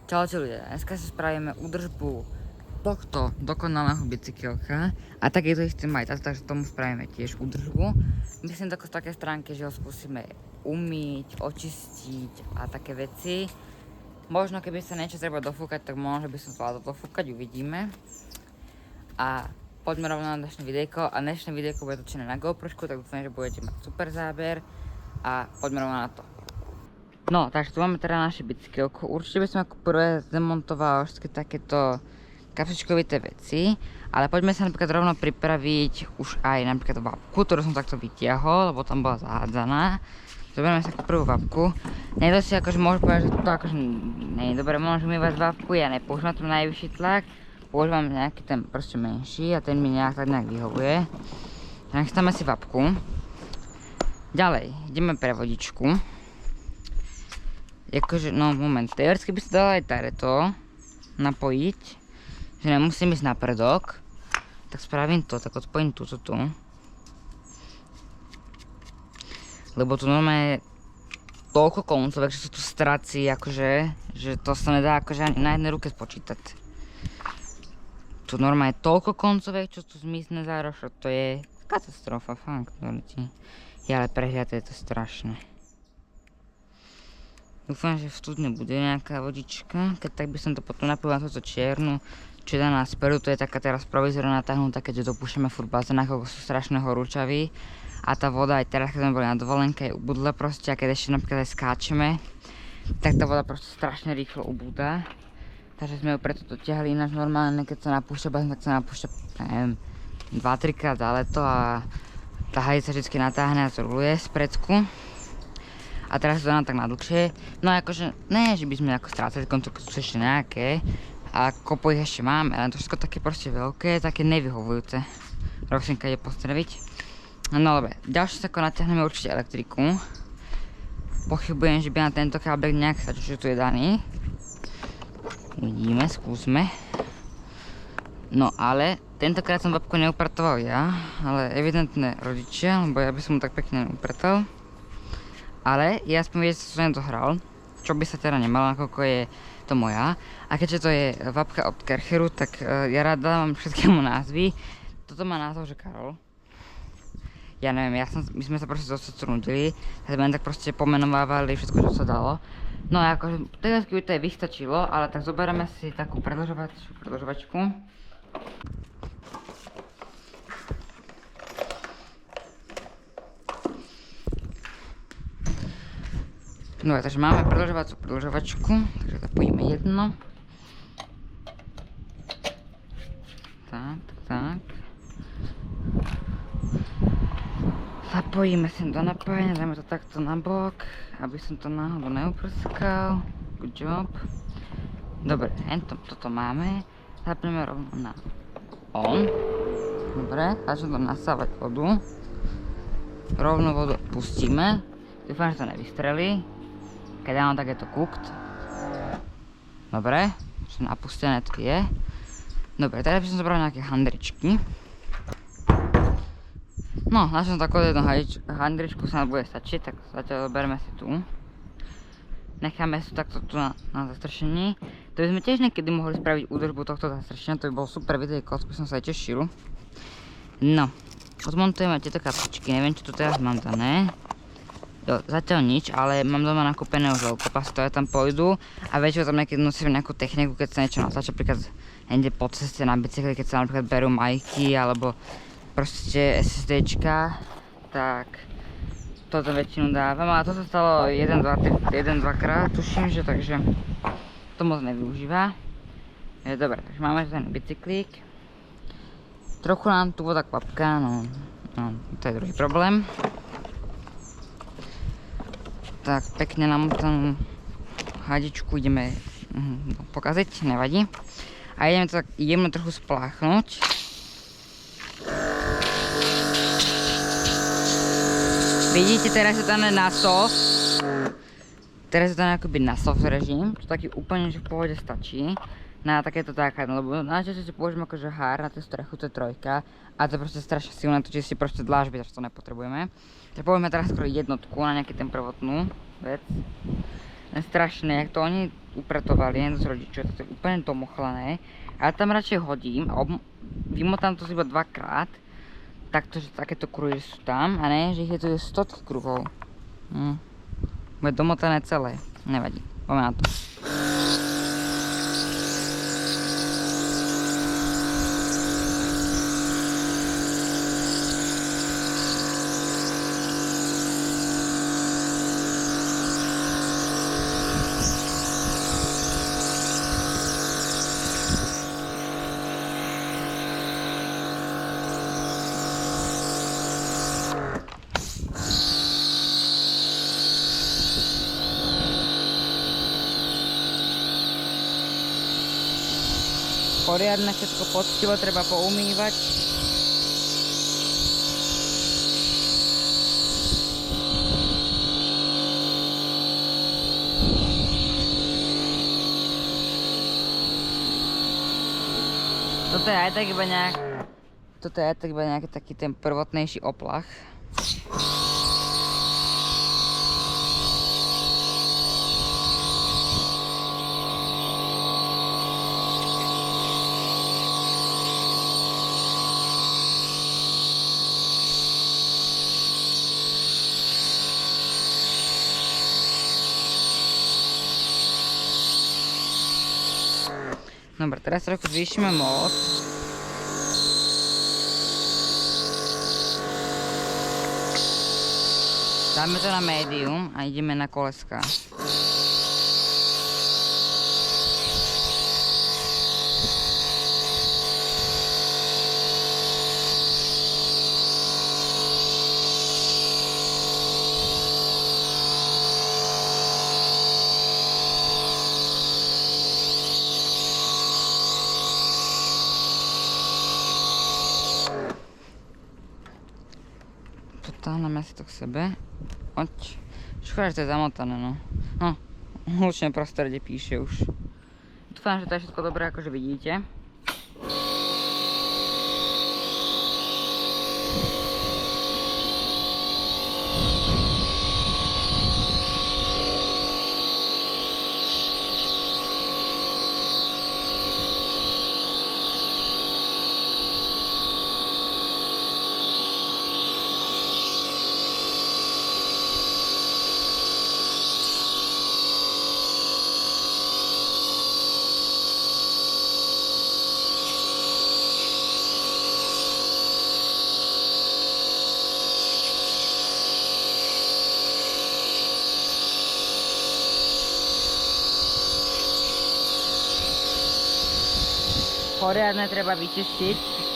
Čaute ľudia, dneska si spravíme údržbu tohto dokonalého bicykelka a takéto isté majú, takže tomu spravíme tiež údržbu. Myslím tako z také stránky, že ho skúsime umyť, očistiť a také veci. Možno keby sa niečo treba dofúkať, tak možno by som zvládol dofúkať, uvidíme. A poďme rovno na dnešné videjko a dnešné videjko bude točené na GoProšku, tak dúfam, že budete mať super záber a poďme rovno na to. No, takže tu máme teda naše bicykelko. Určite by som ako prvé zdemontoval všetky takéto kapsičkovité veci, ale poďme sa napríklad rovno pripraviť už aj napríklad vapku, ktorú som takto vytiahol, lebo tam bola zahádzaná. Zoberieme si ako prvú vapku. Niekto si akože môže povedať, že to akože nie je dobré, môžem umývať vapku, ja nepoužívam ten najvyšší tlak, používam nejaký ten proste menší a ten mi tak nejak vyhovuje. Tak chystáme si vapku. Ďalej, ideme pre vodičku. Jakože, no moment, teoreticky by sa dalo aj tareto napojiť, že nemusím ísť na predok, tak spravím to, tak odpojím túto tu. Lebo tu normálne je toľko koncovek, že sú tu straci, akože, že to sa nedá akože ani na jednej ruke spočítať. Tu normálne je toľko koncovek, čo tu zmizne za rošo, to je katastrofa, fakt, je ale prehľadé, je to strašné. Dúfam, že v studne bude nejaká vodička, keď tak by som to potom napil na túto čiernu, čo je daná spredu, to je taká teraz provizorná natáhnutá, keďže dopúšťame furt bazénach, lebo sú strašne horúčaví. A tá voda aj teraz, keď sme boli na dovolenke, je ubudla proste, a keď ešte napríklad aj skáčeme, tak tá voda proste strašne rýchlo ubúda. Takže sme ju preto dotiahli, ináč normálne, keď sa napúšťa bazén, tak sa napúšťa, neviem, 2-3 krát za leto a tá hadica vždycky natáhne a to ruluje z predsku. A teraz to dám tak na dlhšie. No akože, ne, že by sme ako strácali kontrolky, sú ešte nejaké. A kopu ich ešte máme, ale to všetko také proste veľké, také nevyhovujúce. Roxinka ide pozdraviť. No dobre, ďalšie sa ako natiahneme určite elektriku. Pochybujem, že by na tento kábel nejak stačil, že tu je daný. Uvidíme, skúsme. No ale, tentokrát som babku neupratoval ja, ale evidentne rodičia, lebo ja by som mu tak pekne neupratal. Ale ja aspoň viete, čo som nedohral, čo by sa teda nemalo, nakoľko je to moja. A keďže to je vapka od Kercheru, tak ja rád dávam všetkému názvy. Toto má názov, že Karol. Ja neviem, my sme sa proste dosť trúdili, tak sme tak proste pomenovávali všetko, čo sa dalo. No a akože, teraz by to aj vystačilo, ale tak zoberieme si takú predĺžovačku. No takže máme predĺžovačku, takže zapojíme jedno. Tak. Zapojíme si do napájania, dáme to takto na bok, aby som to náhodou neuprskal. Good job. Dobre, toto máme. Zapneme rovno na on. Dobre, začneme to nasávať vodu. Rovno vodu pustíme. Dúfam, že to nevystrelí. Keď áno, tak je to cooked. Dobre, už napustené to je. Dobre, teraz by som zobral nejaké handričky. No, našom takú jednu handričku sa nám bude stačiť, tak zatiaľ zoberme si tu. Necháme si takto tu na zastršení. To by sme tiež niekedy mohli spraviť údržbu tohto zastršenia, to by bol super videjko, to by som sa aj tešil. No, odmontujeme tieto kapsičky, neviem, čo tu teraz mám dané. Jo, zatiaľ nič, ale mám doma nakúpené už veľkopastové, tam pôjdu a väčšinou tam niekedy nosím nejakú techniku, keď sa niečo natáča, napríklad inde po ceste na bicykli, keď sa napríklad berú majky alebo proste SSDčka, tak toto väčšinu dávam, ale to sa stalo 1-2 krát, tuším, že takže to moc nevyužíva. Dobre, takže máme ten bicyklík. Trochu nám tu voda kvapká, no to je druhý problém. Tak pekne nám tam hadičku ideme pokaziť, nevadí. A ideme to tak jemne trochu spláchnuť. Vidíte, teraz je to na soft. Teraz je to akoby na soft režim, čo taký úplne že v pohode stačí. Na takéto základné, lebo najčastejšie si použijeme akože hár na tú strechu, to je trojka. A to je proste strašne silné, to čiže si proste dlážby, takže to nepotrebujeme. Tak povedzme teraz skoro jednotku na nejaký ten prvotnú vec. strašné, jak to oni upratovali, jen z rodičov, to je úplne domochlané. Ja tam radšej hodím a vymotám to iba dvakrát, takto, že takéto kruhy sú tam, a ne, že ich je tu 100 kruhov. Bude domotané celé, nevadí, poďme na to. Poriadne všetko poctivo treba poumývať. Toto je aj tak iba nejaký taký ten prvotnejší oplach. Dobre, teraz trochu zvýšime moc. Dáme to na médium a ideme na koleska. Táhneme si to k sebe. Oď. Škoda, že to je zamotané, no. No, hlučné prostredie píše už. Dúfam, že to je všetko dobré, akože vidíte. Poriadne treba vyčistiť.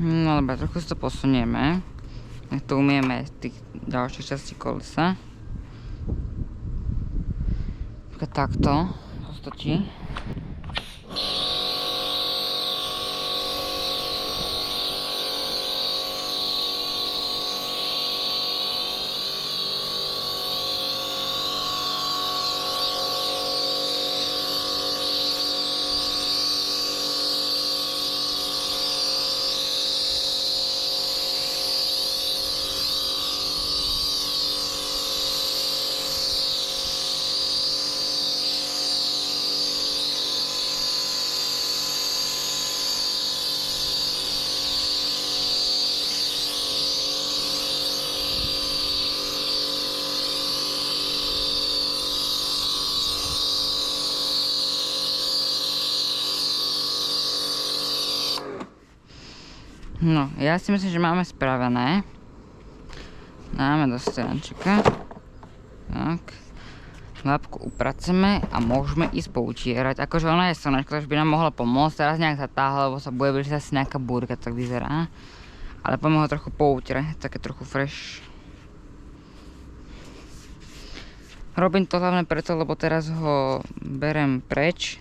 No dobre, trochu si to posunieme. Nech to umieme z tých ďalších častí kolesa. Takto postačí. No, ja si myslím, že máme spravené. Dáme do stojančika. Tak. labku upraceme a môžeme ísť poutierať. Akože ona je slnečko, takže by nám mohla pomôcť. Teraz nejak zatáhla, lebo sa bude blížiť asi nejaká búrka, tak vyzerá. Ale poďme ho trochu poutierať, také trochu fresh. Robím to hlavne preto, lebo teraz ho berem preč.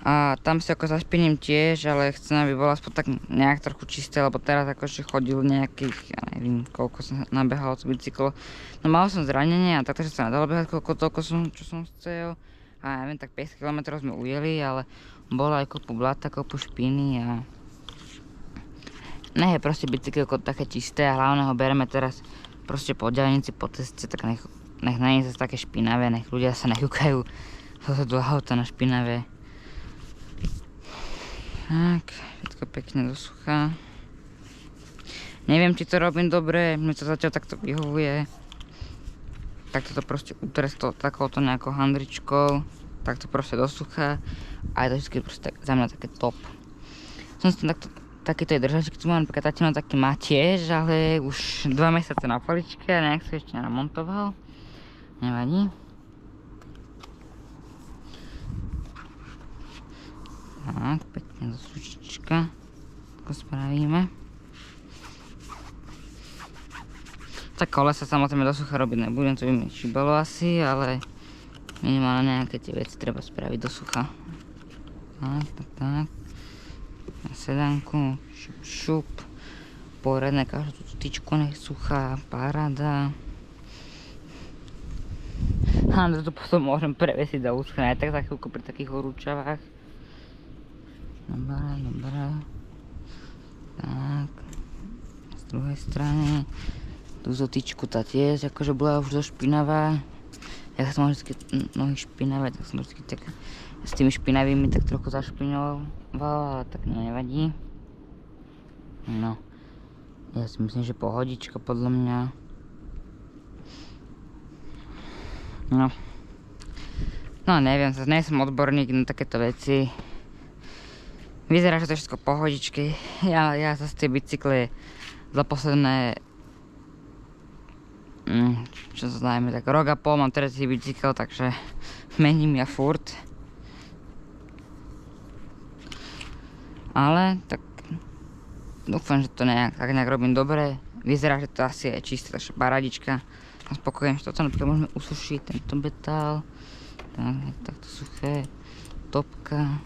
A tam si ako zašpiním tiež, ale chcem, aby bola aspoň tak nejak trochu čisté, lebo teraz akože chodil nejakých, ja neviem, koľko som nabehal z bicyklo. No mal som zranenie a takto, že sa nedalo behať toľko čo som chcel. A neviem, tak 5 km sme ujeli, ale bola aj kopu blata, kopu špiny a... Nech je proste bicykelko také čisté a hlavne ho bereme teraz proste po diaľnici, po ceste, tak nech na nie zase také špinavé, nech ľudia sa nejukajú do auta na špinavé. Tak, všetko pekne do sucha. Neviem, či to robím dobre, mne to zatiaľ takto vyhovuje. Takto to proste utrest to takouto nejakou handričkou. Takto proste do sucha. A je to vždy proste za mňa také top. Som si takýto je držaček, tu mám napríklad tatino taký má tiež, ale už 2 mesiace na poličke a nejak sa ešte namontoval. Nevadí. Tak, pekne do sušička. Tako spravíme. Tak kolesa samozrejme do sucha robiť nebudem, to by mi šibalo asi, ale minimálne nejaké tie veci treba spraviť do sucha. Tak. Na sedanku, šup. Poriadne každú tú tyčku nech suchá, paráda. A to potom môžem prevesiť do úschna, aj tak za chvíľku pri takých horúčavách. Dobre. Tak. Z druhej strany. Tu zotičku tá tiež, akože bola už dosť špinavá. Ja som mal vždy nohy špinavé, tak som vždy tak s tými špinavými tak trochu zašpinoval, ale tak nevadí. No. Ja si myslím, že pohodička podľa mňa. No neviem, zase nie som odborník na takéto veci. Vyzerá, že to je všetko pohodičky. Ja zase tie bicykle za posledné... čo to znamená, tak rok a pol mám tretí bicykel, takže mením ja furt. Ale tak dúfam, že to nejak robím dobre. Vyzerá, že to asi je čisté, takže paradička. Som spokojný, že toto napríklad môžeme usušiť, tento betál. Takto suché. Topka.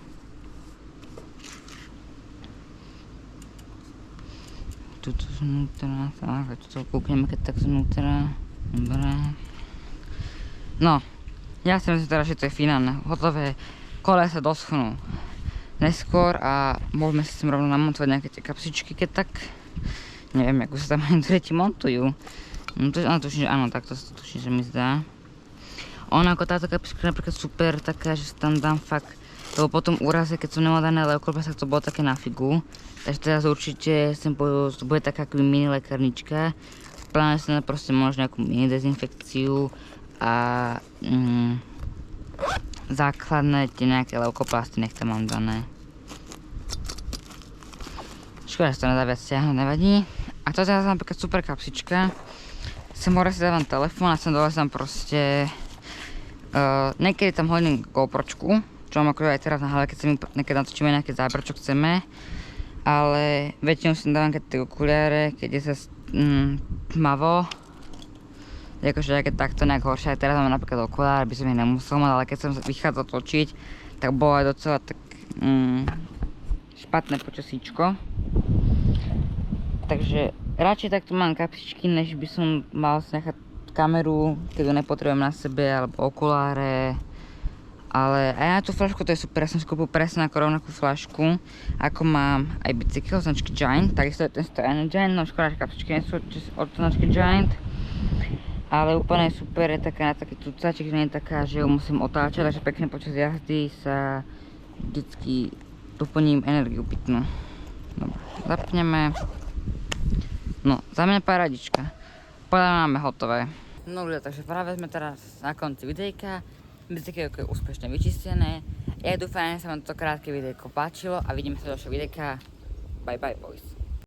Tuto znútra, tak, tuto kúkneme, keď tak znútra. Dobre. No, ja si myslím teda, že to je finálne. Hotové kolesa doschnú neskôr a môžeme si sem rovno namontovať nejaké tie kapsičky, keď tak. Neviem, ako sa tam ani treti montujú. No tuším, že áno, takto sa to tuším, že mi zdá. Ona ako táto kapsička je napríklad super, taká, že sa tam dám fakt. Lebo po tom úraze, keď som nemala dané leokolbas, tak to bolo také na figu. Takže teraz určite sem to bude taká akoby mini lekárnička. Plánujem si na proste možno nejakú mini dezinfekciu a základné tie nejaké leukoplasty nech tam mám dané. Škoda, že to nedá viac stiahnuť, nevadí. A to teraz napríklad super kapsička. Sem hore si dávam telefón a sem dole si dám proste... niekedy tam hodím GoPročku, čo mám akože aj teraz na hlave, keď sa mi niekedy natočíme nejaké záber, čo chceme. Ale väčšinou si dávam keď tie okuliare, keď je sa tmavo. Akože keď takto nejak horšie, aj teraz mám napríklad okuliare, by som ich nemusel mať, ale keď som vychádzal točiť, tak bolo aj docela tak špatné počasíčko. Takže radšej takto mám kapsičky, než by som mal si nechať kameru, keď ju nepotrebujem na sebe, alebo okuláre. Ale aj na tú fľašku to je super, ja som si kúpil presne ako rovnakú fľašku, ako mám aj bicykel značky Giant, takisto je ten stojaný Giant, no škoda, že kapsičky nie sú od značky Giant. Ale úplne super, je taká na taký tucaček, že nie je taká, že ju musím otáčať, takže pekne počas jazdy sa vždycky doplním energiu pitnú. Dobre, zapneme. No, za mňa paradička. Podľa máme hotové. No ľudia, takže práve sme teraz na konci videjka. Bicykelko je úspešne vyčistené. Ja dúfam, že sa vám toto krátke videjko páčilo a vidíme sa do ďalšieho videjka. Bye bye boys.